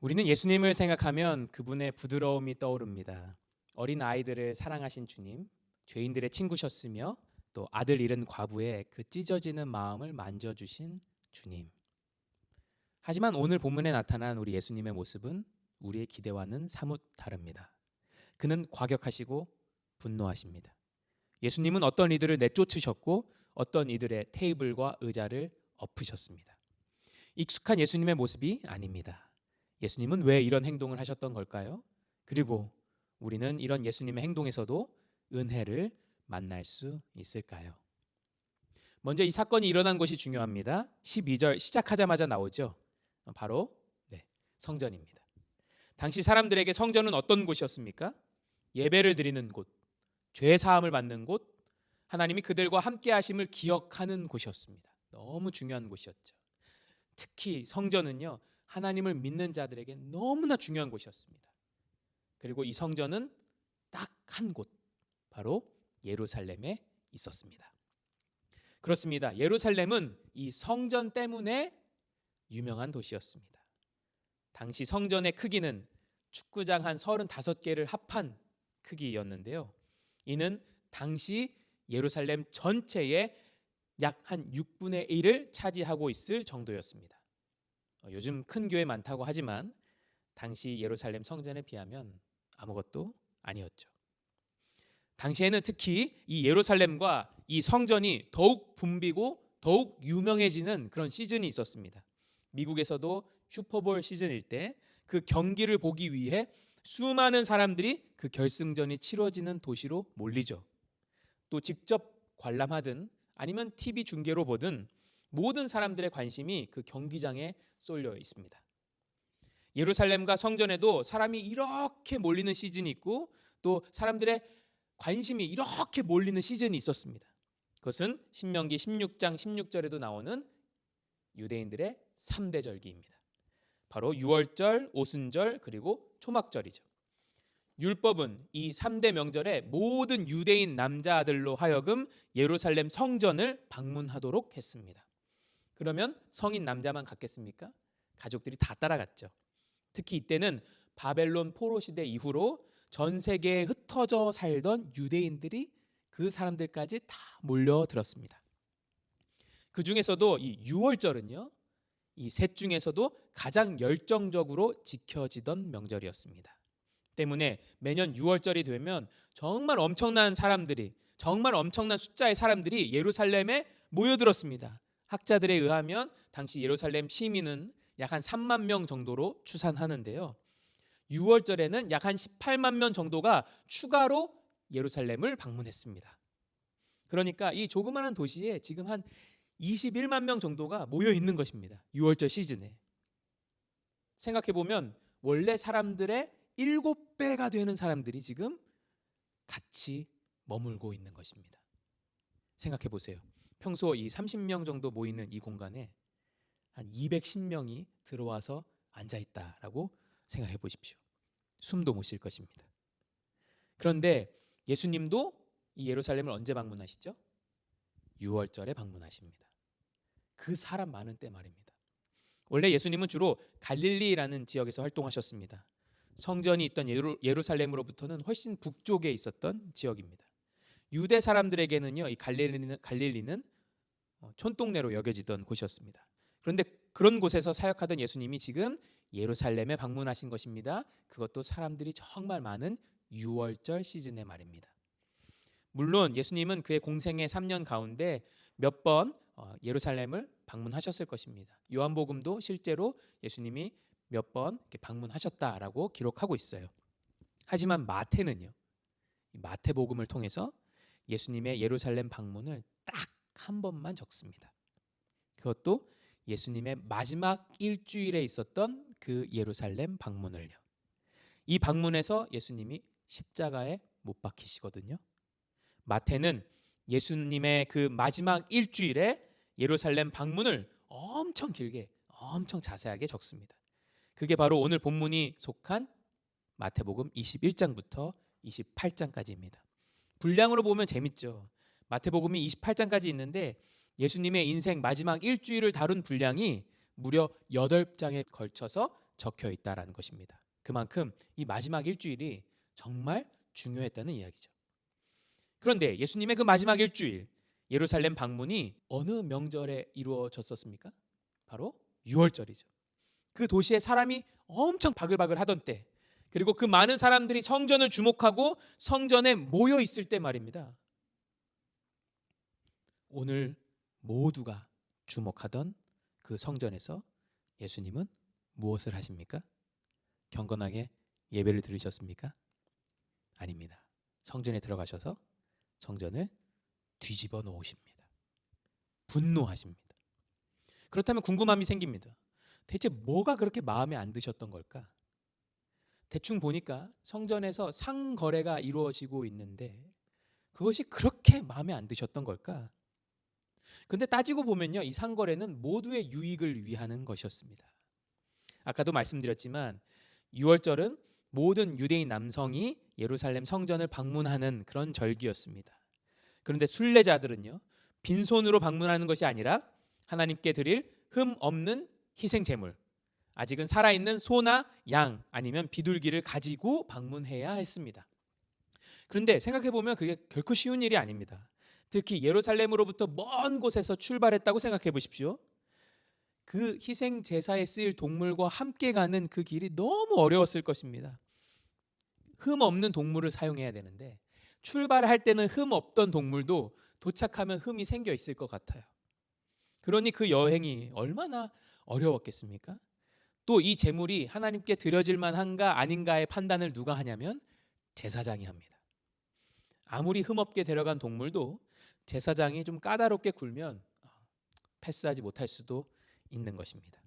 우리는 예수님을 생각하면 그분의 부드러움이 떠오릅니다. 어린 아이들을 사랑하신 주님, 죄인들의 친구셨으며 또 아들 잃은 과부의 그 찢어지는 마음을 만져주신 주님. 하지만 오늘 본문에 나타난 우리 예수님의 모습은 우리의 기대와는 사뭇 다릅니다. 그는 과격하시고 분노하십니다. 예수님은 어떤 이들을 내쫓으셨고 어떤 이들의 테이블과 의자를 엎으셨습니다. 익숙한 예수님의 모습이 아닙니다. 예수님은 왜 이런 행동을 하셨던 걸까요? 그리고 우리는 이런 예수님의 행동에서도 은혜를 만날 수 있을까요? 먼저 이 사건이 일어난 곳이 중요합니다. 12절 시작하자마자 나오죠. 바로 성전입니다. 당시 사람들에게 성전은 어떤 곳이었습니까? 예배를 드리는 곳, 죄 사함을 받는 곳, 하나님이 그들과 함께 하심을 기억하는 곳이었습니다. 너무 중요한 곳이었죠. 특히 성전은요, 하나님을 믿는 자들에게 너무나 중요한 곳이었습니다. 그리고 이 성전은 딱 한 곳, 바로 예루살렘에 있었습니다. 그렇습니다. 예루살렘은 이 성전 때문에 유명한 도시였습니다. 당시 성전의 크기는 축구장 한 35개를 합한 크기였는데요. 이는 당시 예루살렘 전체의 약 한 6분의 1을 차지하고 있을 정도였습니다. 요즘 큰 교회 많다고 하지만 당시 예루살렘 성전에 비하면 아무것도 아니었죠. 당시에는 특히 이 예루살렘과 이 성전이 더욱 붐비고 더욱 유명해지는 그런 시즌이 있었습니다. 미국에서도 슈퍼볼 시즌일 때 그 경기를 보기 위해 수많은 사람들이 그 결승전이 치러지는 도시로 몰리죠. 또 직접 관람하든 아니면 TV 중계로 보든 모든 사람들의 관심이 그 경기장에 쏠려 있습니다. 예루살렘과 성전에도 사람이 이렇게 몰리는 시즌이 있고 또 사람들의 관심이 이렇게 몰리는 시즌이 있었습니다. 그것은 신명기 16장 16절에도 나오는 유대인들의 3대 절기입니다. 바로 유월절, 오순절, 그리고 초막절이죠. 율법은 이 3대 명절에 모든 유대인 남자아들로 하여금 예루살렘 성전을 방문하도록 했습니다. 그러면 성인 남자만 갔겠습니까? 가족들이 다 따라갔죠. 특히 이때는 바벨론 포로 시대 이후로 전 세계에 흩어져 살던 유대인들이 그 사람들까지 다 몰려들었습니다. 그 중에서도 이 유월절은요, 이 셋 중에서도 가장 열정적으로 지켜지던 명절이었습니다. 때문에 매년 6월절이 되면 정말 엄청난 사람들이, 정말 엄청난 숫자의 사람들이 예루살렘에 모여들었습니다. 학자들에 의하면 당시 예루살렘 시민은 약 한 3만 명 정도로 추산하는데요. 6월절에는 약 한 18만 명 정도가 추가로 예루살렘을 방문했습니다. 그러니까 이 조그마한 도시에 지금 한 21만 명 정도가 모여 있는 것입니다. 6월절 시즌에. 생각해 보면 원래 사람들의 7배가 되는 사람들이 지금 같이 머물고 있는 것입니다. 생각해 보세요. 평소 이 30명 정도 모이는 이 공간에 한 210명이 들어와서 앉아 있다라고 생각해 보십시오. 숨도 못 쉴 것입니다. 그런데 예수님도 이 예루살렘을 언제 방문하시죠? 6월절에 방문하십니다. 그 사람 많은 때 말입니다. 원래 예수님은 주로 갈릴리라는 지역에서 활동하셨습니다. 성전이 있던 예루살렘으로부터는 훨씬 북쪽에 있었던 지역입니다. 유대 사람들에게는요, 이 갈릴리는 촌동네로 여겨지던 곳이었습니다. 그런데 그런 곳에서 사역하던 예수님이 지금 예루살렘에 방문하신 것입니다. 그것도 사람들이 정말 많은 6월절 시즌의 말입니다. 물론 예수님은 그의 공생의 3년 가운데 몇 번 예루살렘을 방문하셨을 것입니다. 요한복음도 실제로 예수님이 몇 번 방문하셨다라고 기록하고 있어요. 하지만 마태는요, 마태복음을 통해서 예수님의 예루살렘 방문을 딱 한 번만 적습니다. 그것도 예수님의 마지막 일주일에 있었던 그 예루살렘 방문을요. 이 방문에서 예수님이 십자가에 못 박히시거든요. 마태는 예수님의 그 마지막 일주일에 예루살렘 방문을 엄청 길게, 엄청 자세하게 적습니다. 그게 바로 오늘 본문이 속한 마태복음 21장부터 28장까지입니다. 분량으로 보면 재밌죠. 마태복음이 28장까지 있는데 예수님의 인생 마지막 일주일을 다룬 분량이 무려 8장에 걸쳐서 적혀 있다라는 것입니다. 그만큼 이 마지막 일주일이 정말 중요했다는 이야기죠. 그런데 예수님의 그 마지막 일주일 예루살렘 방문이 어느 명절에 이루어졌었습니까? 바로 유월절이죠. 그 도시에 사람이 엄청 바글바글 하던 때, 그리고 그 많은 사람들이 성전을 주목하고 성전에 모여 있을 때 말입니다. 오늘 모두가 주목하던 그 성전에서 예수님은 무엇을 하십니까? 경건하게 예배를 드리셨습니까? 아닙니다. 성전에 들어가셔서 성전을 뒤집어 놓으십니다. 분노하십니다. 그렇다면 궁금함이 생깁니다. 대체 뭐가 그렇게 마음에 안 드셨던 걸까? 대충 보니까 성전에서 상거래가 이루어지고 있는데 그것이 그렇게 마음에 안 드셨던 걸까? 근데 따지고 보면요, 이 상거래는 모두의 유익을 위하는 것이었습니다. 아까도 말씀드렸지만 유월절은 모든 유대인 남성이 예루살렘 성전을 방문하는 그런 절기였습니다. 그런데 순례자들은요, 빈손으로 방문하는 것이 아니라 하나님께 드릴 흠 없는 희생 제물, 아직은 살아있는 소나 양 아니면 비둘기를 가지고 방문해야 했습니다. 그런데 생각해보면 그게 결코 쉬운 일이 아닙니다. 특히 예루살렘으로부터 먼 곳에서 출발했다고 생각해 보십시오. 그 희생 제사에 쓰일 동물과 함께 가는 그 길이 너무 어려웠을 것입니다. 흠 없는 동물을 사용해야 되는데 출발할 때는 흠 없던 동물도 도착하면 흠이 생겨 있을 것 같아요. 그러니 그 여행이 얼마나 어려웠겠습니까? 또 이 제물이 하나님께 드려질 만한가 아닌가의 판단을 누가 하냐면 제사장이 합니다. 아무리 흠없게 데려간 동물도 제사장이 좀 까다롭게 굴면 패스하지 못할 수도 있는 것입니다.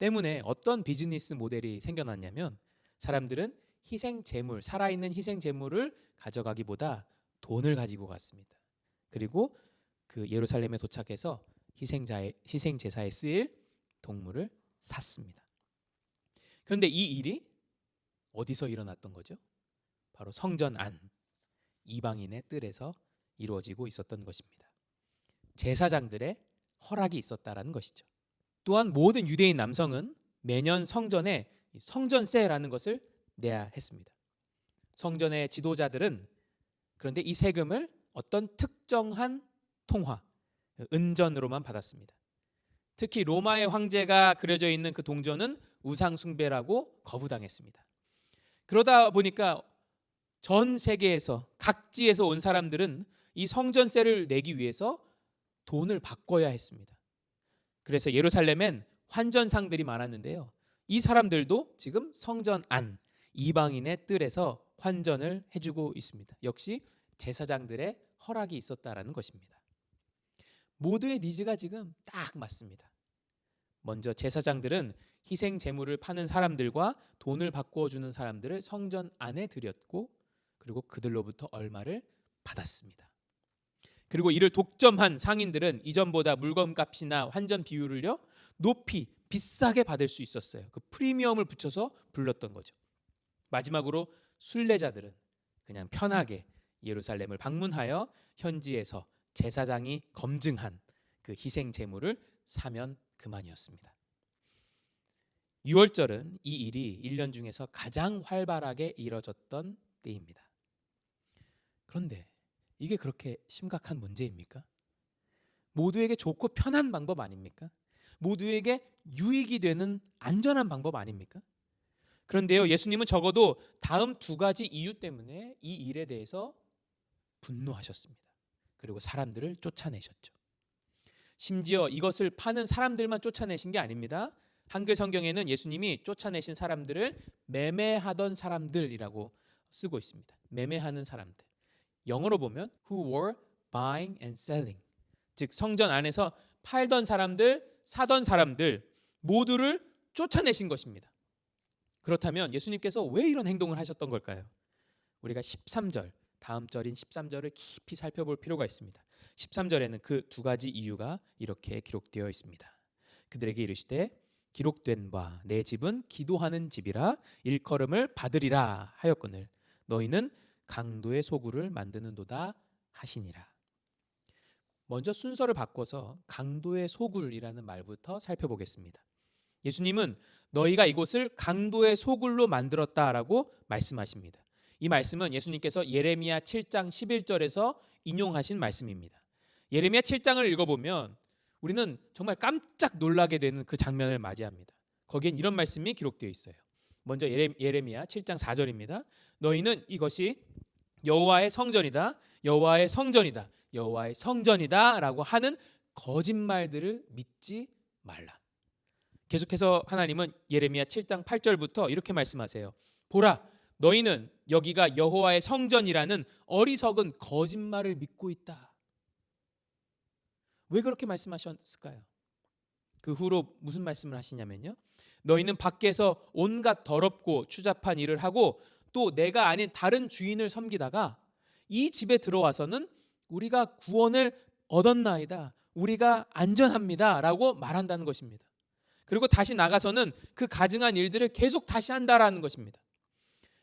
때문에 어떤 비즈니스 모델이 생겨났냐면 사람들은 희생 제물, 살아있는 희생 제물을 가져가기보다 돈을 가지고 갔습니다. 그리고 그 예루살렘에 도착해서 희생 제사에 쓰일 동물을 샀습니다. 그런데 이 일이 어디서 일어났던 거죠? 바로 성전 안, 이방인의 뜰에서 이루어지고 있었던 것입니다. 제사장들의 허락이 있었다라는 것이죠. 또한 모든 유대인 남성은 매년 성전에 성전세라는 것을 내야 했습니다. 성전의 지도자들은 그런데 이 세금을 어떤 특정한 통화, 은전으로만 받았습니다. 특히 로마의 황제가 그려져 있는 그 동전은 우상 숭배라고 거부당했습니다. 그러다 보니까 전 세계에서 각지에서 온 사람들은 이 성전세를 내기 위해서 돈을 바꿔야 했습니다. 그래서 예루살렘엔 환전상들이 많았는데요, 이 사람들도 지금 성전 안, 이방인의 뜰에서 환전을 해주고 있습니다. 역시 제사장들의 허락이 있었다라는 것입니다. 모두의 니즈가 지금 딱 맞습니다. 먼저 제사장들은 희생 제물을 파는 사람들과 돈을 바꿔주는 사람들을 성전 안에 들였고, 그리고 그들로부터 얼마를 받았습니다. 그리고 이를 독점한 상인들은 이전보다 물건값이나 환전 비율을요 높이 비싸게 받을 수 있었어요. 그 프리미엄을 붙여서 불렀던 거죠. 마지막으로 순례자들은 그냥 편하게 예루살렘을 방문하여 현지에서 제사장이 검증한 그 희생 제물을 사면 그만이었습니다. 유월절은 이 일이 1년 중에서 가장 활발하게 이뤄졌던 때입니다. 그런데 이게 그렇게 심각한 문제입니까? 모두에게 좋고 편한 방법 아닙니까? 모두에게 유익이 되는 안전한 방법 아닙니까? 그런데요, 예수님은 적어도 다음 두 가지 이유 때문에 이 일에 대해서 분노하셨습니다. 그리고 사람들을 쫓아내셨죠. 심지어 이것을 파는 사람들만 쫓아내신 게 아닙니다. 한글 성경에는 예수님이 쫓아내신 사람들을 매매하던 사람들이라고 쓰고 있습니다. 매매하는 사람들. 영어로 보면 who were buying and selling. 즉 성전 안에서 팔던 사람들, 사던 사람들 모두를 쫓아내신 것입니다. 그렇다면 예수님께서 왜 이런 행동을 하셨던 걸까요? 우리가 13절, 다음 절인 13절을 깊이 살펴볼 필요가 있습니다. 13절에는 그 두 가지 이유가 이렇게 기록되어 있습니다. 그들에게 이르시되 기록된 바 내 집은 기도하는 집이라 일컬음을 받으리라 하였거늘 너희는 강도의 소굴을 만드는도다 하시니라. 먼저 순서를 바꿔서 강도의 소굴이라는 말부터 살펴보겠습니다. 예수님은 너희가 이곳을 강도의 소굴로 만들었다라고 말씀하십니다. 이 말씀은 예수님께서 예레미야 7장 11절에서 인용하신 말씀입니다. 예레미야 7장을 읽어보면 우리는 정말 깜짝 놀라게 되는 그 장면을 맞이합니다. 거기엔 이런 말씀이 기록되어 있어요. 먼저 예레미야 7장 4절입니다. 너희는 이것이 여호와의 성전이다, 여호와의 성전이다, 여호와의 성전이다 라고 하는 거짓말들을 믿지 말라. 계속해서 하나님은 예레미야 7장 8절부터 이렇게 말씀하세요. 보라, 너희는 여기가 여호와의 성전이라는 어리석은 거짓말을 믿고 있다. 왜 그렇게 말씀하셨을까요? 그 후로 무슨 말씀을 하시냐면요, 너희는 밖에서 온갖 더럽고 추잡한 일을 하고 또 내가 아닌 다른 주인을 섬기다가 이 집에 들어와서는 우리가 구원을 얻었나이다, 우리가 안전합니다 라고 말한다는 것입니다. 그리고 다시 나가서는 그 가증한 일들을 계속 다시 한다라는 것입니다.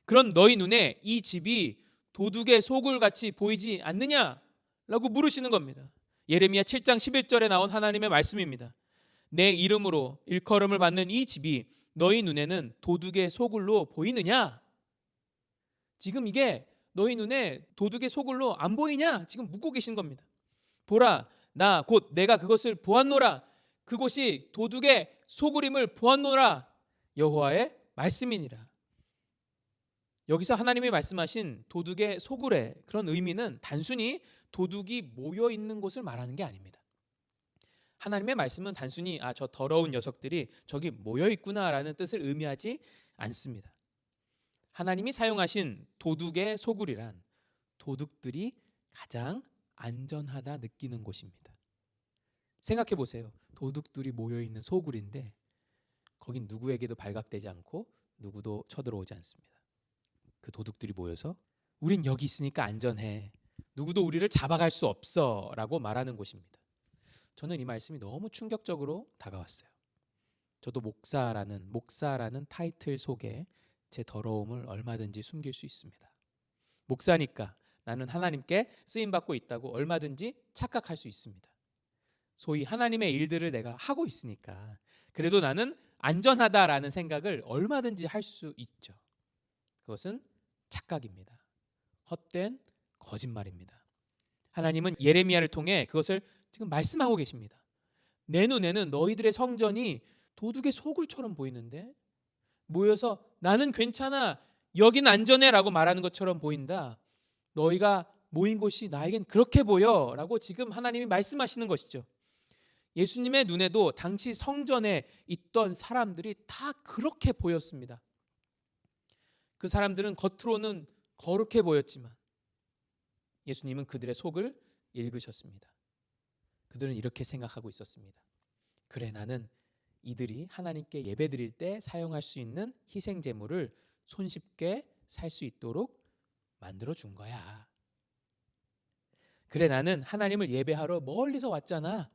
그런 너희 눈에 이 집이 도둑의 소굴같이 보이지 않느냐라고 물으시는 겁니다. 예레미야 7장 11절에 나온 하나님의 말씀입니다. 내 이름으로 일컬음을 받는 이 집이 너희 눈에는 도둑의 소굴로 보이느냐? 지금 이게 너희 눈에 도둑의 소굴로 안 보이냐? 지금 묻고 계신 겁니다. 보라, 나 곧 내가 그것을 보았노라. 그곳이 도둑의 소굴임을 보았노라. 여호와의 말씀이니라. 여기서 하나님이 말씀하신 도둑의 소굴의 그런 의미는 단순히 도둑이 모여 있는 곳을 말하는 게 아닙니다. 하나님의 말씀은 단순히 저 더러운 녀석들이 저기 모여 있구나라는 뜻을 의미하지 않습니다. 하나님이 사용하신 도둑의 소굴이란 도둑들이 가장 안전하다 느끼는 곳입니다. 생각해 보세요. 도둑들이 모여 있는 소굴인데 거긴 누구에게도 발각되지 않고 누구도 쳐들어오지 않습니다. 그 도둑들이 모여서 우린 여기 있으니까 안전해, 누구도 우리를 잡아갈 수 없어 라고 말하는 곳입니다. 저는 이 말씀이 너무 충격적으로 다가왔어요. 저도 목사라는 타이틀 속에 제 더러움을 얼마든지 숨길 수 있습니다. 목사니까 나는 하나님께 쓰임받고 있다고 얼마든지 착각할 수 있습니다. 소위 하나님의 일들을 내가 하고 있으니까 그래도 나는 안전하다라는 생각을 얼마든지 할 수 있죠. 그것은 착각입니다. 헛된 거짓말입니다. 하나님은 예레미야를 통해 그것을 지금 말씀하고 계십니다. 내 눈에는 너희들의 성전이 도둑의 소굴처럼 보이는데 모여서 나는 괜찮아, 여긴 안전해 라고 말하는 것처럼 보인다. 너희가 모인 곳이 나에겐 그렇게 보여 라고 지금 하나님이 말씀하시는 것이죠. 예수님의 눈에도 당시 성전에 있던 사람들이 다 그렇게 보였습니다. 그 사람들은 겉으로는 거룩해 보였지만 예수님은 그들의 속을 읽으셨습니다. 그들은 이렇게 생각하고 있었습니다. 그래, 나는 이들이 하나님께 예배드릴 때 사용할 수 있는 희생 제물을 손쉽게 살 수 있도록 만들어 준 거야. 그래, 나는 하나님을 예배하러 멀리서 왔잖아.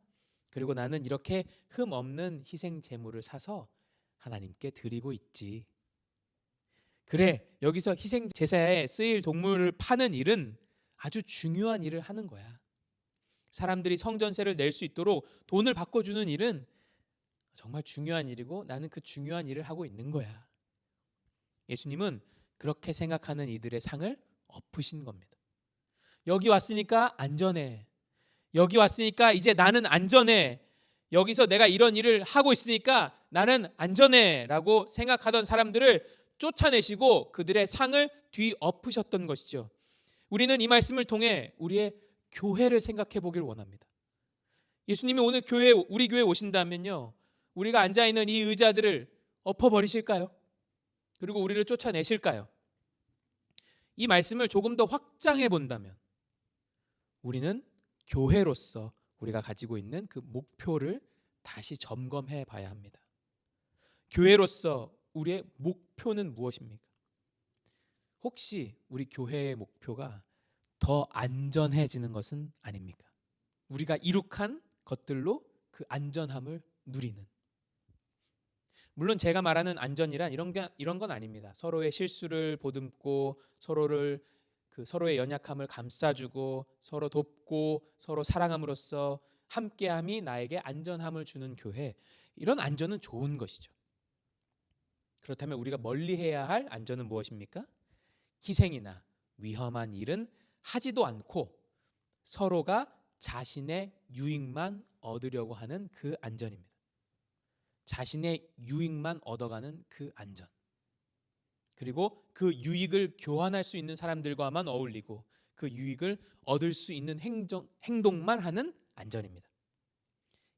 그리고 나는 이렇게 흠 없는 희생 제물을 사서 하나님께 드리고 있지. 그래, 여기서 희생 제사에 쓰일 동물을 파는 일은 아주 중요한 일을 하는 거야. 사람들이 성전세를 낼 수 있도록 돈을 바꿔주는 일은 정말 중요한 일이고 나는 그 중요한 일을 하고 있는 거야. 예수님은 그렇게 생각하는 이들의 상을 엎으신 겁니다. 여기 왔으니까 안전해. 여기 왔으니까 이제 나는 안전해. 여기서 내가 이런 일을 하고 있으니까 나는 안전해 라고 생각하던 사람들을 쫓아내시고 그들의 상을 뒤엎으셨던 것이죠. 우리는 이 말씀을 통해 우리의 교회를 생각해 보길 원합니다. 예수님이 오늘 우리 교회에 오신다면요, 우리가 앉아있는 이 의자들을 엎어버리실까요? 그리고 우리를 쫓아내실까요? 이 말씀을 조금 더 확장해 본다면 우리는 교회로서 우리가 가지고 있는 그 목표를 다시 점검해 봐야 합니다. 교회로서 우리의 목표는 무엇입니까? 혹시 우리 교회의 목표가 더 안전해지는 것은 아닙니까? 우리가 이룩한 것들로 그 안전함을 누리는. 물론 제가 말하는 안전이란 이런 건 아닙니다. 서로의 실수를 보듬고 서로를 그 서로의 연약함을 감싸주고 서로 돕고 서로 사랑함으로써 함께함이 나에게 안전함을 주는 교회, 이런 안전은 좋은 것이죠. 그렇다면 우리가 멀리해야 할 안전은 무엇입니까? 희생이나 위험한 일은 하지도 않고 서로가 자신의 유익만 얻으려고 하는 그 안전입니다. 자신의 유익만 얻어가는 그 안전. 그리고 그 유익을 교환할 수 있는 사람들과만 어울리고 그 유익을 얻을 수 있는 행동만 하는 안전입니다.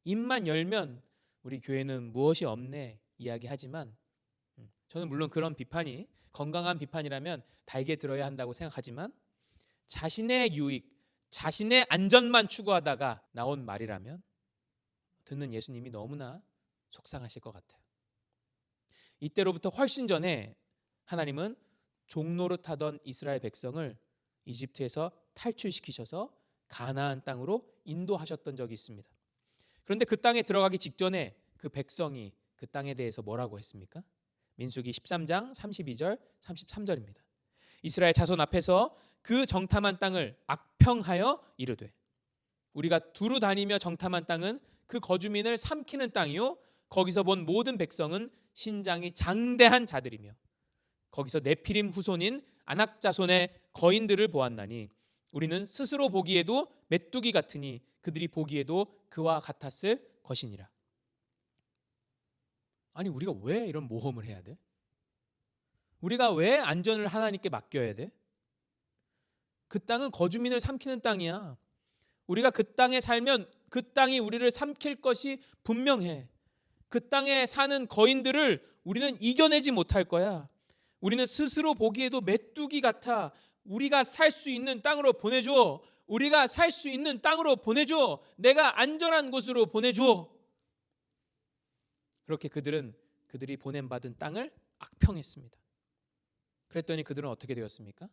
입만 열면 우리 교회는 무엇이 없네 이야기하지만, 저는 물론 그런 비판이 건강한 비판이라면 달게 들어야 한다고 생각하지만, 자신의 유익, 자신의 안전만 추구하다가 나온 말이라면 듣는 예수님이 너무나 속상하실 것 같아요. 이때로부터 훨씬 전에 하나님은 종노릇하던 이스라엘 백성을 이집트에서 탈출시키셔서 가나안 땅으로 인도하셨던 적이 있습니다. 그런데 그 땅에 들어가기 직전에 그 백성이 그 땅에 대해서 뭐라고 했습니까? 민수기 13장 32절 33절입니다. 이스라엘 자손 앞에서 그 정탐한 땅을 악평하여 이르되, 우리가 두루 다니며 정탐한 땅은 그 거주민을 삼키는 땅이요 거기서 본 모든 백성은 신장이 장대한 자들이며 거기서 네피림 후손인 아낙 자손의 거인들을 보았나니 우리는 스스로 보기에도 메뚜기 같으니 그들이 보기에도 그와 같았을 것이니라. 아니, 우리가 왜 이런 모험을 해야 돼? 우리가 왜 안전을 하나님께 맡겨야 돼? 그 땅은 거주민을 삼키는 땅이야. 우리가 그 땅에 살면 그 땅이 우리를 삼킬 것이 분명해. 그 땅에 사는 거인들을 우리는 이겨내지 못할 거야. 우리는 스스로 보기에도 메뚜기 같아. 우리가 살 수 있는 땅으로 보내줘. 우리가 살 수 있는 땅으로 보내줘. 내가 안전한 곳으로 보내줘. 그렇게 그들이 보냄받은 땅을 악평했습니다. 그랬더니 그들은 어떻게 되었습니까?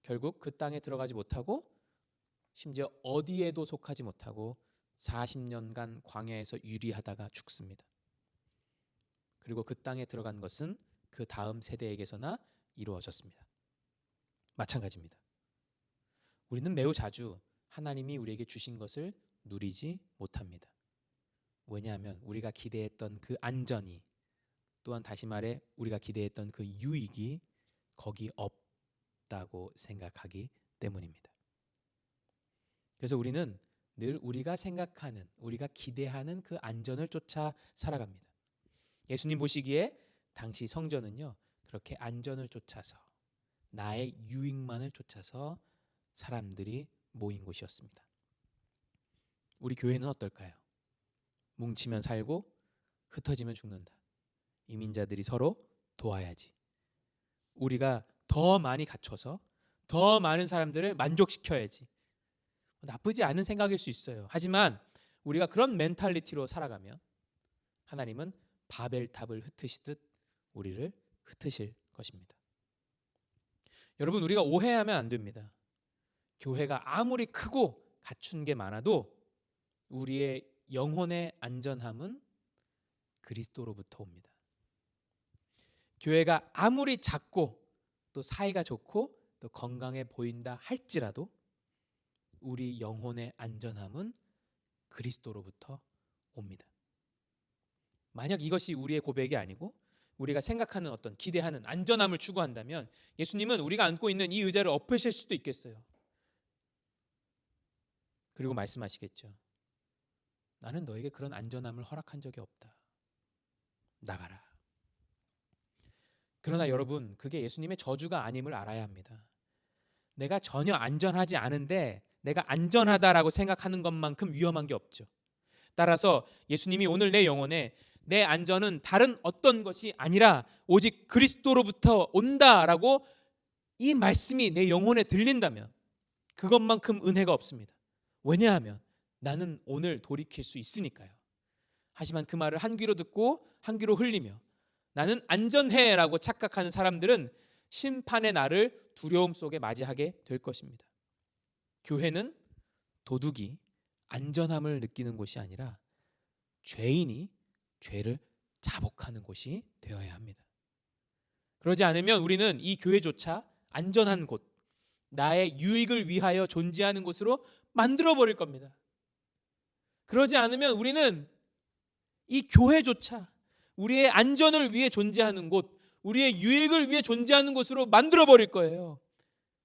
결국 그 땅에 들어가지 못하고 심지어 어디에도 속하지 못하고 40년간 광야에서 유리하다가 죽습니다. 그리고 그 땅에 들어간 것은 그 다음 세대에게서나 이루어졌습니다. 마찬가지입니다. 우리는 매우 자주 하나님이 우리에게 주신 것을 누리지 못합니다. 왜냐하면 우리가 기대했던 그 안전이, 또한 다시 말해 우리가 기대했던 그 유익이 거기 없다고 생각하기 때문입니다. 그래서 우리는 늘 우리가 생각하는, 우리가 기대하는 그 안전을 쫓아 살아갑니다. 예수님 보시기에 당시 성전은요, 그렇게 안전을 쫓아서 나의 유익만을 쫓아서 사람들이 모인 곳이었습니다. 우리 교회는 어떨까요? 뭉치면 살고 흩어지면 죽는다. 이민자들이 서로 도와야지. 우리가 더 많이 갖춰서 더 많은 사람들을 만족시켜야지. 나쁘지 않은 생각일 수 있어요. 하지만 우리가 그런 멘탈리티로 살아가면 하나님은 바벨탑을 흩으시듯 우리를 흩으실 것입니다. 여러분, 우리가 오해하면 안 됩니다. 교회가 아무리 크고 갖춘 게 많아도 우리의 영혼의 안전함은 그리스도로부터 옵니다. 교회가 아무리 작고 또 사이가 좋고 또 건강해 보인다 할지라도 우리 영혼의 안전함은 그리스도로부터 옵니다. 만약 이것이 우리의 고백이 아니고 우리가 생각하는 어떤 기대하는 안전함을 추구한다면 예수님은 우리가 안고 있는 이 의자를 엎으실 수도 있겠어요. 그리고 말씀하시겠죠. 나는 너에게 그런 안전함을 허락한 적이 없다. 나가라. 그러나 여러분, 그게 예수님의 저주가 아님을 알아야 합니다. 내가 전혀 안전하지 않은데 내가 안전하다라고 생각하는 것만큼 위험한 게 없죠. 따라서 예수님이 오늘 내 영혼에 내 안전은 다른 어떤 것이 아니라 오직 그리스도로부터 온다라고 이 말씀이 내 영혼에 들린다면 그것만큼 은혜가 없습니다. 왜냐하면 나는 오늘 돌이킬 수 있으니까요. 하지만 그 말을 한 귀로 듣고 한 귀로 흘리며 나는 안전해라고 착각하는 사람들은 심판의 날을 두려움 속에 맞이하게 될 것입니다. 교회는 도둑이 안전함을 느끼는 곳이 아니라 죄인이 죄를 자복하는 곳이 되어야 합니다. 그러지 않으면 우리는 이 교회조차 안전한 곳, 나의 유익을 위하여 존재하는 곳으로 만들어 버릴 겁니다. 그러지 않으면 우리는 이 교회조차 우리의 안전을 위해 존재하는 곳, 우리의 유익을 위해 존재하는 곳으로 만들어 버릴 거예요.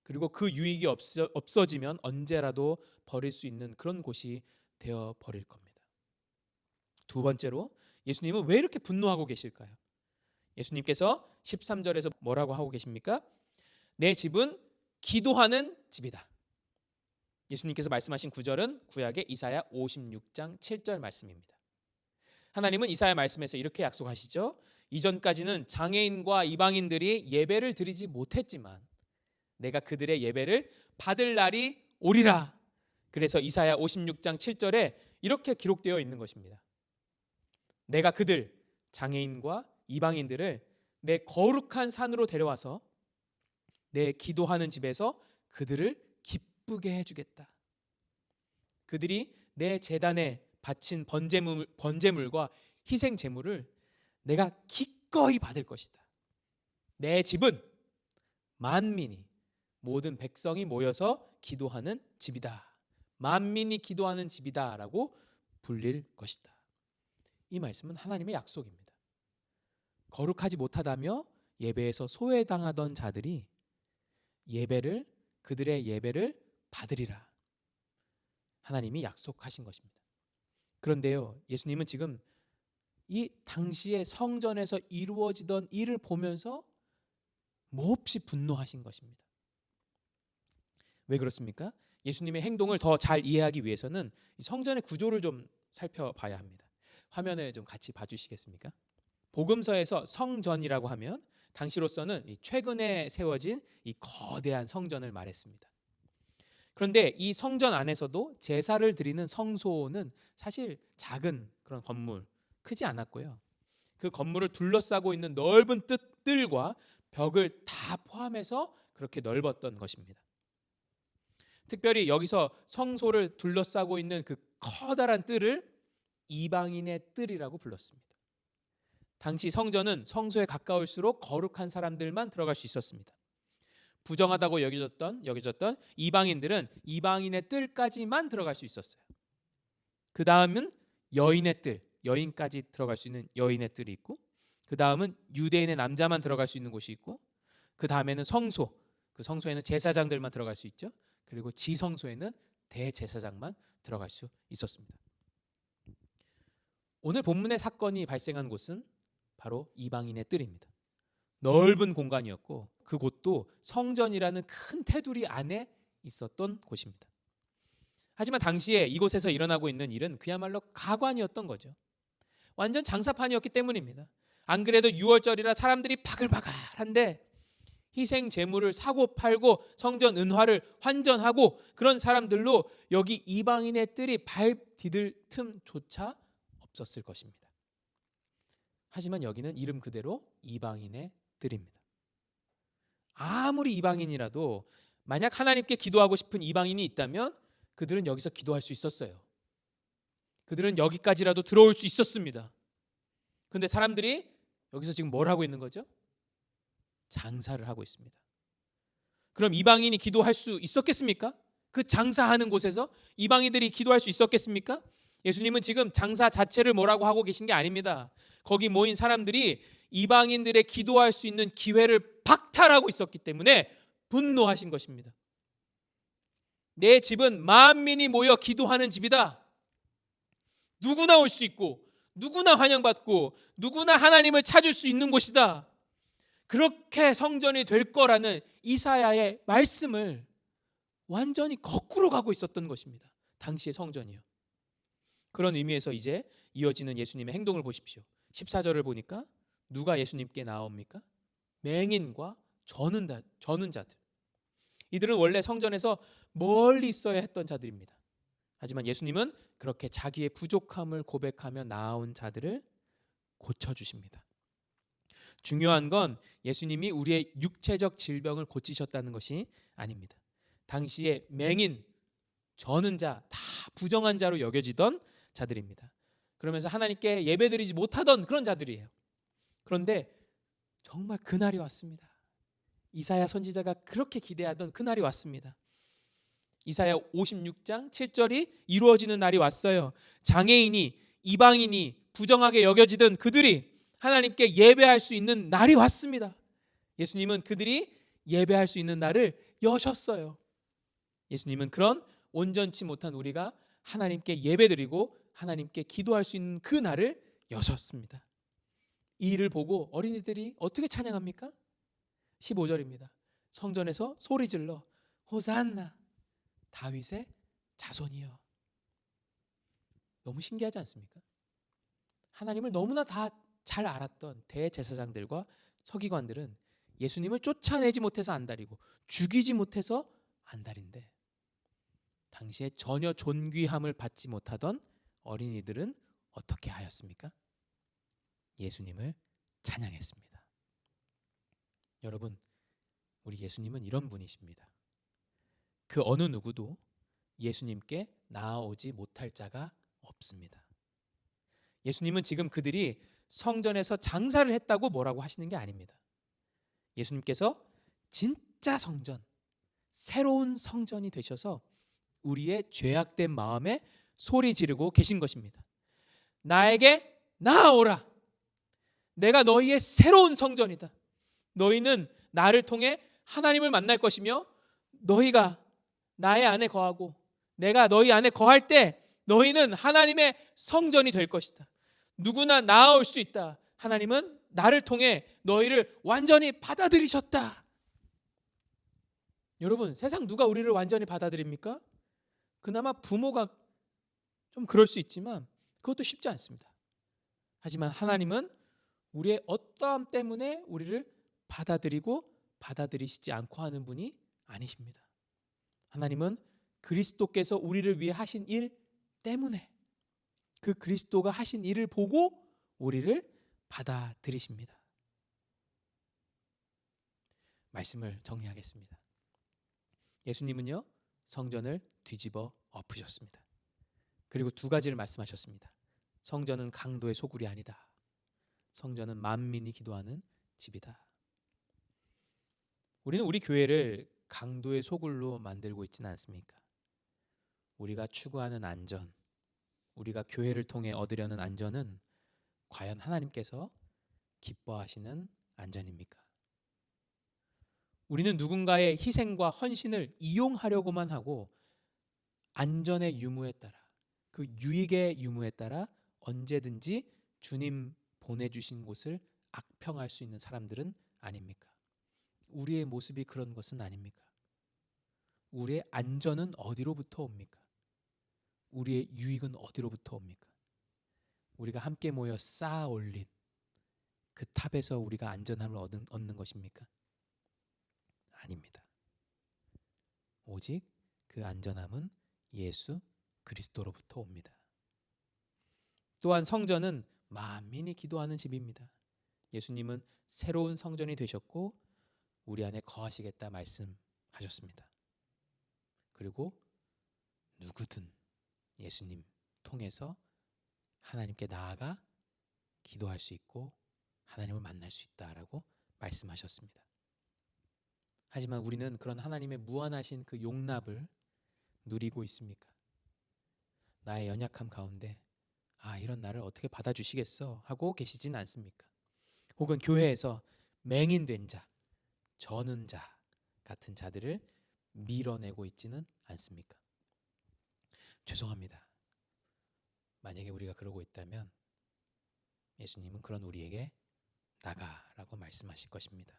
그리고 그 유익이 없어지면 언제라도 버릴 수 있는 그런 곳이 되어 버릴 겁니다. 두 번째로, 예수님은 왜 이렇게 분노하고 계실까요? 예수님께서 13절에서 뭐라고 하고 계십니까? 내 집은 기도하는 집이다. 예수님께서 말씀하신 구절은 구약의 이사야 56장 7절 말씀입니다. 하나님은 이사야 말씀에서 이렇게 약속하시죠. 이전까지는 장애인과 이방인들이 예배를 드리지 못했지만 내가 그들의 예배를 받을 날이 오리라. 그래서 이사야 56장 7절에 이렇게 기록되어 있는 것입니다. 내가 그들, 장애인과 이방인들을 내 거룩한 산으로 데려와서 내 기도하는 집에서 그들을 기쁘게 해주겠다. 그들이 내 제단에 바친 번제물과 희생 제물을 내가 기꺼이 받을 것이다. 내 집은 만민이, 모든 백성이 모여서 기도하는 집이다. 만민이 기도하는 집이다 라고 불릴 것이다. 이 말씀은 하나님의 약속입니다. 거룩하지 못하다며 예배에서 소외당하던 자들이 그들의 예배를 받으리라. 하나님이 약속하신 것입니다. 그런데요, 예수님은 지금 이 당시의 성전에서 이루어지던 일을 보면서 몹시 분노하신 것입니다. 왜 그렇습니까? 예수님의 행동을 더 잘 이해하기 위해서는 성전의 구조를 좀 살펴봐야 합니다. 화면에 좀 같이 봐주시겠습니까? 복음서에서 성전이라고 하면 당시로서는 최근에 세워진 이 거대한 성전을 말했습니다. 그런데 이 성전 안에서도 제사를 드리는 성소는 사실 작은 그런 건물, 크지 않았고요. 그 건물을 둘러싸고 있는 넓은 뜰과 벽을 다 포함해서 그렇게 넓었던 것입니다. 특별히 여기서 성소를 둘러싸고 있는 그 커다란 뜰을 이방인의 뜰이라고 불렀습니다. 당시 성전은 성소에 가까울수록 거룩한 사람들만 들어갈 수 있었습니다. 부정하다고 여겨졌던 이방인들은 이방인의 뜰까지만 들어갈 수 있었어요. 그 다음은 여인의 뜰, 여인까지 들어갈 수 있는 여인의 뜰이 있고, 그 다음은 유대인의 남자만 들어갈 수 있는 곳이 있고, 그 다음에는 성소, 그 성소에는 제사장들만 들어갈 수 있죠. 그리고 지성소에는 대제사장만 들어갈 수 있었습니다. 오늘 본문의 사건이 발생한 곳은 바로 이방인의 뜰입니다. 넓은 공간이었고 그곳도 성전이라는 큰 테두리 안에 있었던 곳입니다. 하지만 당시에 이곳에서 일어나고 있는 일은 그야말로 가관이었던 거죠. 완전 장사판이었기 때문입니다. 안 그래도 6월절이라 사람들이 바글바글한데 희생 제물을 사고 팔고 성전 은화를 환전하고 그런 사람들로 여기 이방인의 뜰이 발 디딜 틈조차 없었을 것입니다. 하지만 여기는 이름 그대로 이방인의 뜰입니다. 아무리 이방인이라도 만약 하나님께 기도하고 싶은 이방인이 있다면 그들은 여기서 기도할 수 있었어요. 그들은 여기까지라도 들어올 수 있었습니다. 그런데 사람들이 여기서 지금 뭘 하고 있는 거죠? 장사를 하고 있습니다. 그럼 이방인이 기도할 수 있었겠습니까? 그 장사하는 곳에서 이방인들이 기도할 수 있었겠습니까? 예수님은 지금 장사 자체를 뭐라고 하고 계신 게 아닙니다. 거기 모인 사람들이 이방인들의 기도할 수 있는 기회를 박탈하고 있었기 때문에 분노하신 것입니다. 내 집은 만민이 모여 기도하는 집이다. 누구나 올 수 있고 누구나 환영받고 누구나 하나님을 찾을 수 있는 곳이다. 그렇게 성전이 될 거라는 이사야의 말씀을 완전히 거꾸로 가고 있었던 것입니다. 당시의 성전이요. 그런 의미에서 이제 이어지는 예수님의 행동을 보십시오. 14절을 보니까 누가 예수님께 나옵니까? 맹인과 저는 자들. 이들은 원래 성전에서 멀리 있어야 했던 자들입니다. 하지만 예수님은 그렇게 자기의 부족함을 고백하며 나아온 자들을 고쳐주십니다. 중요한 건 예수님이 우리의 육체적 질병을 고치셨다는 것이 아닙니다. 당시에 맹인, 저는 자, 다 부정한 자로 여겨지던 자들입니다. 그러면서 하나님께 예배드리지 못하던 그런 자들이에요. 그런데 정말 그날이 왔습니다. 이사야 선지자가 그렇게 기대하던 그 날이 왔습니다. 이사야 56장 7절이 이루어지는 날이 왔어요. 장애인이, 이방인이 부정하게 여겨지던 그들이 하나님께 예배할 수 있는 날이 왔습니다. 예수님은 그들이 예배할 수 있는 날을 여셨어요. 예수님은 그런 온전치 못한 우리가 하나님께 예배드리고 하나님께 기도할 수 있는 그 날을 여셨습니다. 이 일을 보고 어린이들이 어떻게 찬양합니까? 15절입니다. 성전에서 소리질러 호산나 다윗의 자손이여. 너무 신기하지 않습니까? 하나님을 너무나 다 잘 알았던 대제사장들과 서기관들은 예수님을 쫓아내지 못해서 안달이고 죽이지 못해서 안달인데, 당시에 전혀 존귀함을 받지 못하던 어린이들은 어떻게 하였습니까? 예수님을 찬양했습니다. 여러분, 우리 예수님은 이런 분이십니다. 그 어느 누구도 예수님께 나아오지 못할 자가 없습니다. 예수님은 지금 그들이 성전에서 장사를 했다고 뭐라고 하시는 게 아닙니다. 예수님께서 진짜 성전, 새로운 성전이 되셔서 우리의 죄악된 마음에 소리 지르고 계신 것입니다. 나에게 나아오라. 내가 너희의 새로운 성전이다. 너희는 나를 통해 하나님을 만날 것이며 너희가 나의 안에 거하고 내가 너희 안에 거할 때 너희는 하나님의 성전이 될 것이다. 누구나 나아올 수 있다. 하나님은 나를 통해 너희를 완전히 받아들이셨다. 여러분, 세상 누가 우리를 완전히 받아들입니까? 그나마 부모가 좀 그럴 수 있지만 그것도 쉽지 않습니다. 하지만 하나님은 우리의 어떠함 때문에 우리를 받아들이고 받아들이시지 않고 하는 분이 아니십니다. 하나님은 그리스도께서 우리를 위해 하신 일 때문에, 그 그리스도가 하신 일을 보고 우리를 받아들이십니다. 말씀을 정리하겠습니다. 예수님은요, 성전을 뒤집어 엎으셨습니다. 그리고 두 가지를 말씀하셨습니다. 성전은 강도의 소굴이 아니다. 성전은 만민이 기도하는 집이다. 우리는 우리 교회를 강도의 소굴로 만들고 있지는 않습니까? 우리가 추구하는 안전, 우리가 교회를 통해 얻으려는 안전은 과연 하나님께서 기뻐하시는 안전입니까? 우리는 누군가의 희생과 헌신을 이용하려고만 하고 안전의 유무에 따라, 그 유익의 유무에 따라 언제든지 주님 보내주신 곳을 악평할 수 있는 사람들은 아닙니까? 우리의 모습이 그런 것은 아닙니까? 우리의 안전은 어디로부터 옵니까? 우리의 유익은 어디로부터 옵니까? 우리가 함께 모여 쌓아 올린 그 탑에서 우리가 안전함을 얻는 것입니까? 아닙니다. 오직 그 안전함은 예수 그리스도로부터 옵니다. 또한 성전은 만민이 기도하는 집입니다. 예수님은 새로운 성전이 되셨고 우리 안에 거하시겠다 말씀하셨습니다. 그리고 누구든 예수님 통해서 하나님께 나아가 기도할 수 있고 하나님을 만날 수 있다라고 말씀하셨습니다. 하지만 우리는 그런 하나님의 무한하신 그 용납을 누리고 있습니까? 나의 연약함 가운데 이런 나를 어떻게 받아주시겠어 하고 계시진 않습니까? 혹은 교회에서 맹인된 자, 저는 자 같은 자들을 밀어내고 있지는 않습니까? 죄송합니다. 만약에 우리가 그러고 있다면 예수님은 그런 우리에게 나가라고 말씀하실 것입니다.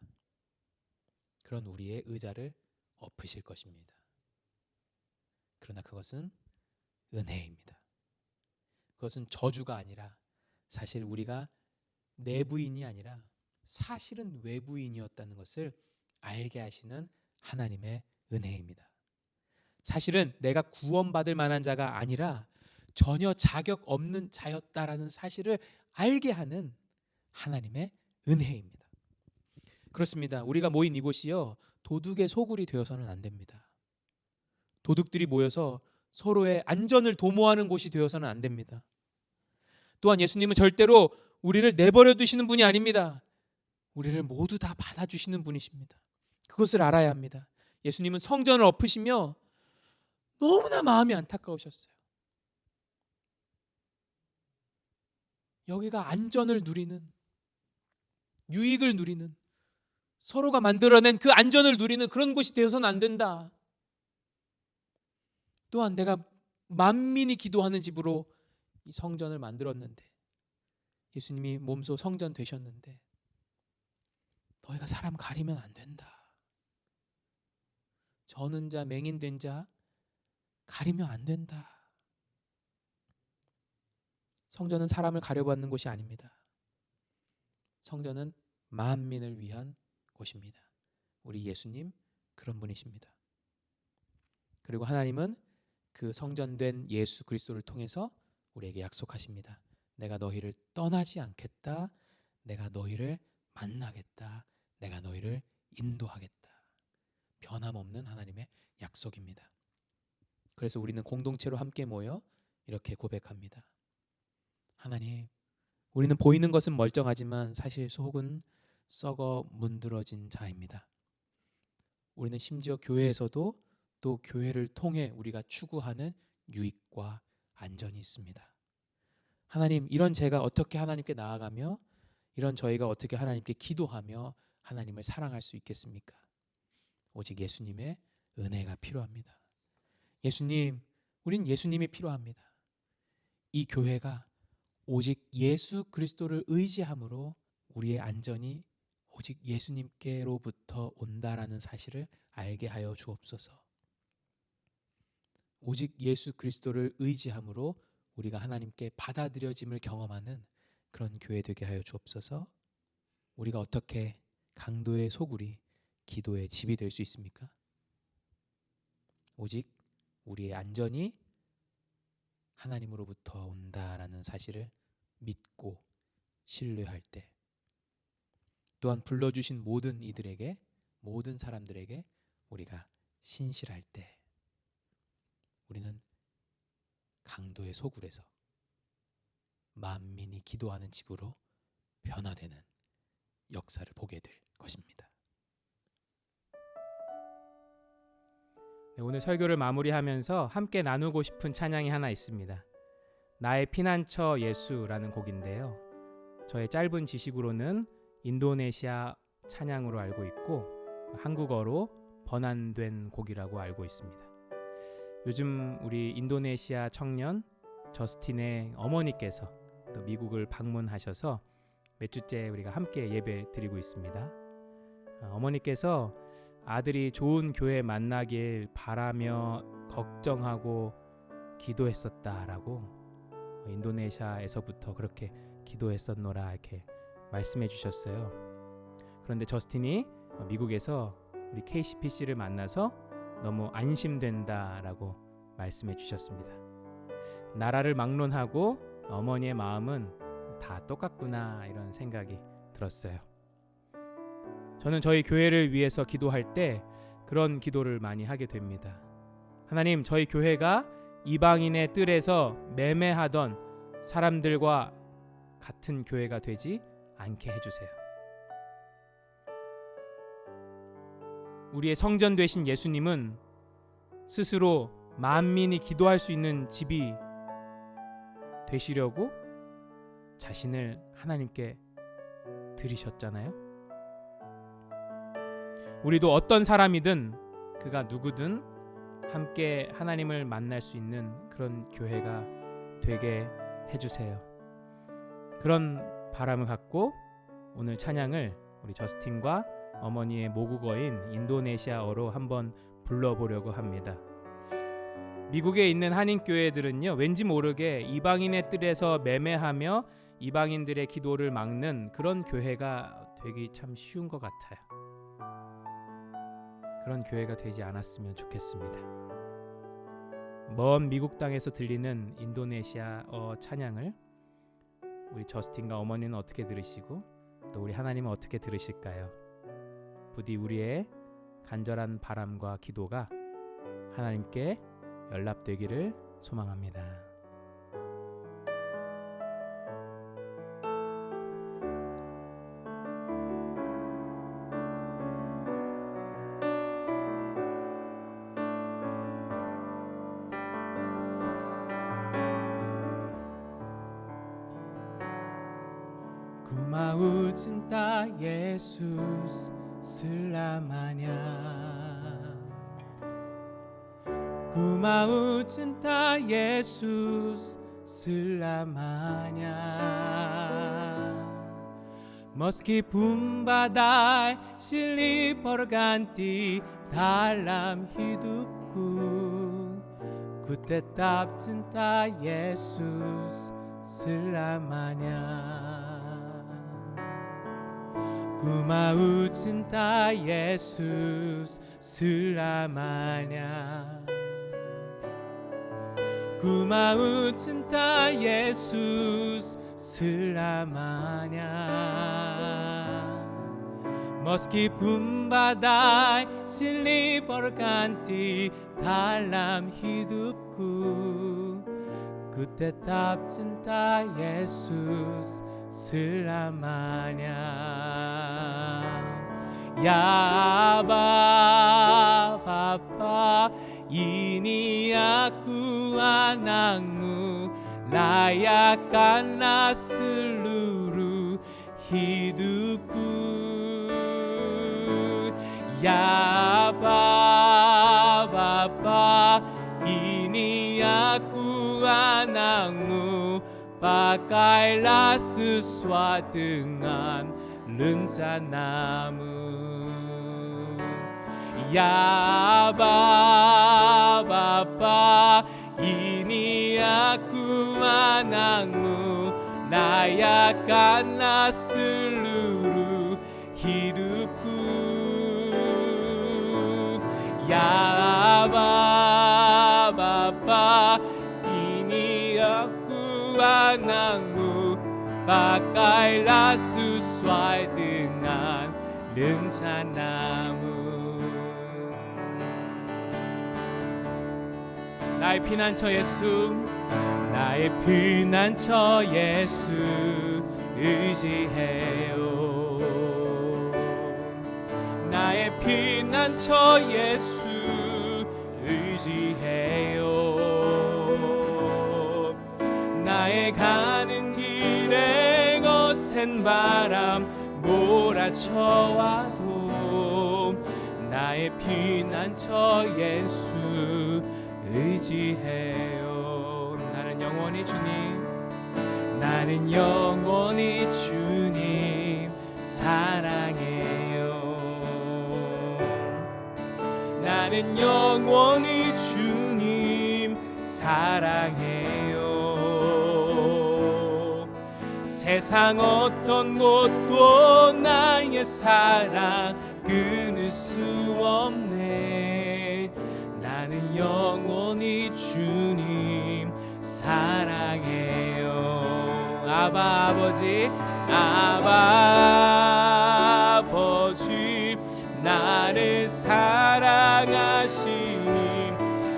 그런 우리의 의자를 엎으실 것입니다. 그러나 그것은 은혜입니다. 그것은 저주가 아니라 사실 우리가 내부인이 아니라 사실은 외부인이었다는 것을 알게 하시는 하나님의 은혜입니다. 사실은 내가 구원받을 만한 자가 아니라 전혀 자격 없는 자였다라는 사실을 알게 하는 하나님의 은혜입니다. 그렇습니다. 우리가 모인 이곳이요, 도둑의 소굴이 되어서는 안 됩니다. 도둑들이 모여서 서로의 안전을 도모하는 곳이 되어서는 안 됩니다. 또한 예수님은 절대로 우리를 내버려 두시는 분이 아닙니다. 우리를 모두 다 받아주시는 분이십니다. 그것을 알아야 합니다. 예수님은 성전을 엎으시며 너무나 마음이 안타까우셨어요. 여기가 안전을 누리는, 유익을 누리는, 서로가 만들어낸 그 안전을 누리는 그런 곳이 되어서는 안 된다. 또한 내가 만민이 기도하는 집으로 이 성전을 만들었는데, 예수님이 몸소 성전 되셨는데 너희가 사람 가리면 안 된다. 저는 자 맹인된 자 가리면 안 된다. 성전은 사람을 가려받는 곳이 아닙니다. 성전은 만민을 위한 곳입니다. 우리 예수님 그런 분이십니다. 그리고 하나님은 그 성전된 예수 그리스도를 통해서 우리에게 약속하십니다. 내가 너희를 떠나지 않겠다. 내가 너희를 만나겠다. 내가 너희를 인도하겠다. 변함없는 하나님의 약속입니다. 그래서 우리는 공동체로 함께 모여 이렇게 고백합니다. 하나님, 우리는 보이는 것은 멀쩡하지만 사실 속은 썩어 문드러진 자입니다. 우리는 심지어 교회에서도 또 교회를 통해 우리가 추구하는 유익과 안전이 있습니다. 하나님, 이런 제가 어떻게 하나님께 나아가며 이런 저희가 어떻게 하나님께 기도하며 하나님을 사랑할 수 있겠습니까? 오직 예수님의 은혜가 필요합니다. 예수님, 우린 예수님이 필요합니다. 이 교회가 오직 예수 그리스도를 의지함으로 우리의 안전이 오직 예수님께로부터 온다라는 사실을 알게 하여 주옵소서. 오직 예수 그리스도를 의지함으로 우리가 하나님께 받아들여짐을 경험하는 그런 교회 되게 하여 주옵소서. 우리가 어떻게 강도의 소굴이 기도의 집이 될 수 있습니까? 오직 우리의 안전이 하나님으로부터 온다라는 사실을 믿고 신뢰할 때, 또한 불러주신 모든 이들에게, 모든 사람들에게 우리가 신실할 때, 우리는 강도의 소굴에서 만민이 기도하는 집으로 변화되는 역사를 보게 될 것입니다. 오늘 설교를 마무리하면서 함께 나누고 싶은 찬양이 하나 있습니다. 나의 피난처 예수라는 곡인데요. 저의 짧은 지식으로는 인도네시아 찬양으로 알고 있고 한국어로 번안된 곡이라고 알고 있습니다. 요즘 우리 인도네시아 청년 저스틴의 어머니께서 또 미국을 방문하셔서 몇 주째 우리가 함께 예배 드리고 있습니다. 어머니께서 아들이 좋은 교회 만나길 바라며 걱정하고 기도했었다라고 인도네시아에서부터 그렇게 기도했었노라 이렇게 말씀해 주셨어요. 그런데 저스틴이 미국에서 우리 KCPC를 만나서 너무 안심된다라고 말씀해 주셨습니다. 나라를 막론하고 어머니의 마음은 다 똑같구나 이런 생각이 들었어요. 저는 저희 교회를 위해서 기도할 때 그런 기도를 많이 하게 됩니다. 하나님, 저희 교회가 이방인의 뜰에서 매매하던 사람들과 같은 교회가 되지 않게 해주세요. 우리의 성전 되신 예수님은 스스로 만민이 기도할 수 있는 집이 되시려고 자신을 하나님께 드리셨잖아요. 우리도 어떤 사람이든 그가 누구든 함께 하나님을 만날 수 있는 그런 교회가 되게 해주세요. 그런 바람을 갖고 오늘 찬양을 우리 저스틴과 어머니의 모국어인 인도네시아어로 한번 불러보려고 합니다. 미국에 있는 한인교회들은요, 왠지 모르게 이방인의 뜰에서 매매하며 이방인들의 기도를 막는 그런 교회가 되기 참 쉬운 것 같아요. 그런 교회가 되지 않았으면 좋겠습니다. 먼 미국 땅에서 들리는 인도네시아어 찬양을 우리 저스틴과 어머니는 어떻게 들으시고 또 우리 하나님은 어떻게 들으실까요? 부디 우리의 간절한 바람과 기도가 하나님께 연락되기를 소망합니다. Mau cinta Yesus selamanya. Ku mau cinta Yesus selamanya. Meskipun badai silih berganti dalam hidupku, ku tetap cinta Yesus selamanya. Ku mau cinta Yesus selamanya. Ku mau cinta Yesus selamanya. Meskipun badai silih berganti dalam hidupku, ku tetap cinta Yesus selamanya. Ya Bapa, ini aku anakmu, layakkanlah seluruh hidupku. Ya Bapa, ini aku anakmu, pakailah sesuai dengan rencanamu. Ya Bapa, ini aku anakmu, layakkanlah seluruh hidupku. Ya Bapa, ini aku anakmu, pakailah sesuai dengan rencanamu. 나의 피난처 예수, 나의 피난처 예수 의지해요. 나의 피난처 예수 의지해요. 나의 가는 길에 거센 바람 몰아쳐와도 나의 피난처 예수 의지해요. 나는 영원히 주님, 나는 영원히 주님 사랑해요. 나는 영원히 주님 사랑해요. 세상 어떤 곳도 나의 사랑 끊을 수 없네. 나는 영원히 주님 사랑해요. 아바 아버지, 아바 아버지, 나를 사랑하시니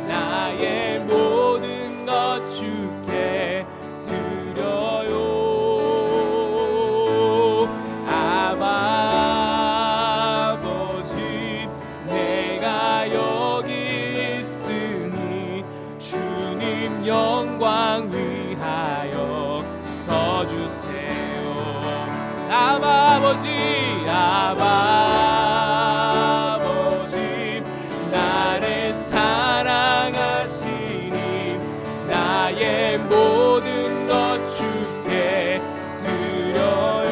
나의 모든 것 주께 드려요. 아바 아버지, 내가 여기 있으니 주님 영광 위하여 서주세요. 아바 아버지, 아바 나의 모든 것 주께 드려요.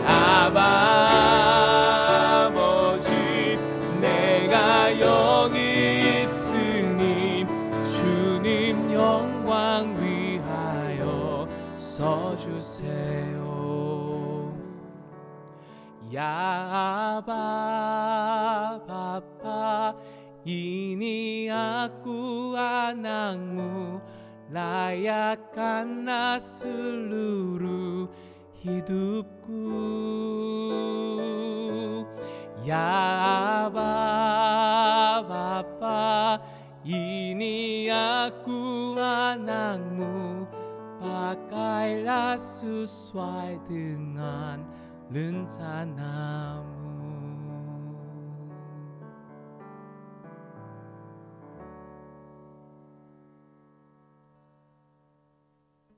아바 아버지, 내가 여기 있으니 주님 영광 위하여 서주세요. Ya Bapa, ini aku anakmu, layakkanlah seluruh hidupku. Ya Bapa, ini aku anakmu, pakailah sesuai dengan rencanamu.